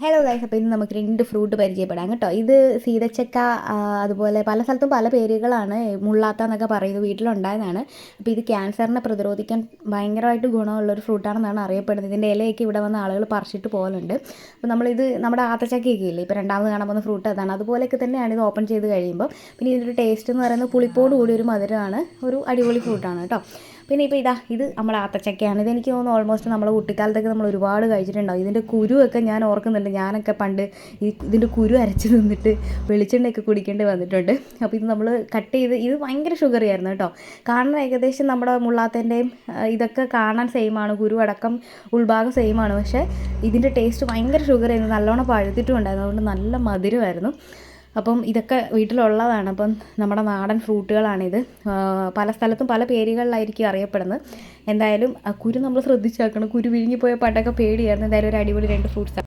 Hello guys, അപ്പോൾ ഇന്ന് നമുക്ക് 2 ഫ്രൂട്ട് പരിചയപ്പെടാം കേട്ടോ. ഇത് സീതച്ചക്ക, അതുപോലെ പല സ്ഥലത്തും പല പേരുകളാണ്. മുള്ളാത്ത എന്നൊക്കെ പറയുന്നത് വീട്ടിലുണ്ടായതാണ്. അപ്പോൾ ഇത് ക്യാൻസറിനെ പ്രതിരോധിക്കാൻ ഭയങ്കരമായിട്ട് ഗുണമുള്ളൊരു ഫ്രൂട്ടാണെന്നാണ് അറിയപ്പെടുന്നത്. ഇതിൻ്റെ ഇലയൊക്കെ ഇവിടെ വന്ന ആളുകൾ പറിച്ചിട്ട് പോകലുണ്ട്. അപ്പോൾ നമ്മളിത് നമ്മുടെ ആത്തച്ചക്കയൊക്കെ ഇല്ലേ, ഇപ്പോൾ രണ്ടാമത് കാണാൻ പോകുന്ന ഫ്രൂട്ട് അതാണ്. അതുപോലെയൊക്കെ തന്നെയാണ് ഇത് ഓപ്പൺ ചെയ്ത് കഴിയുമ്പോൾ. പിന്നെ ഇതിൻ്റെ ടേസ്റ്റ് എന്ന് പറയുന്നത് പുളിപ്പോട് കൂടി ഒരു മധുരമാണ്. ഒരു അടിപൊളി ഫ്രൂട്ടാണ് കേട്ടോ. പിന്നെ ഇപ്പോൾ ഇത് നമ്മുടെ ആത്തച്ചക്കയാണ്. ഇതെനിക്ക് തോന്നുന്നു ഓൾമോസ്റ്റ് നമ്മൾ കുട്ടിക്കാലത്തൊക്കെ നമ്മൾ ഒരുപാട് കഴിച്ചിട്ടുണ്ടാവും. ഇതിൻ്റെ കുരുവൊക്കെ ഞാൻ ഓർക്കുന്നുണ്ട്. ഞാനൊക്കെ പണ്ട് ഇതിൻ്റെ കുരു അരച്ച് തിന്നിട്ട് വെളിച്ചെണ്ണയൊക്കെ കുടിക്കേണ്ടി വന്നിട്ടുണ്ട്. അപ്പോൾ ഇത് നമ്മൾ കട്ട് ചെയ്ത് ഇത് ഭയങ്കര ഷുഗറി ആയിരുന്നു കേട്ടോ. കാണാൻ ഏകദേശം നമ്മുടെ മുള്ളാത്തൻ്റെയും ഇതൊക്കെ കാണാൻ സെയിമാണ്, കുരു അടക്കം ഉൾഭാഗം സെയിമാണ്. പക്ഷേ ഇതിൻ്റെ ടേസ്റ്റ് ഭയങ്കര ഷുഗറായിരുന്നു, നല്ലോണം പഴുത്തിട്ടും ഉണ്ടായിരുന്നു. അതുകൊണ്ട് നല്ല മധുരമായിരുന്നു. അപ്പം ഇതൊക്കെ വീട്ടിലുള്ളതാണ്. അപ്പം നമ്മുടെ നാടൻ ഫ്രൂട്ടുകളാണിത്. പല സ്ഥലത്തും പല പേരുകളിലായിരിക്കും അറിയപ്പെടുന്നത്. എന്തായാലും കുരു നമ്മൾ ശ്രദ്ധിച്ചാക്കണം. കുരു വിഴുങ്ങിപ്പോയ പണ്ടൊക്കെ പേടിയായിരുന്നു. എന്തായാലും ഒരു അടിപൊളി 2 ഫ്രൂട്ട്സാണ്.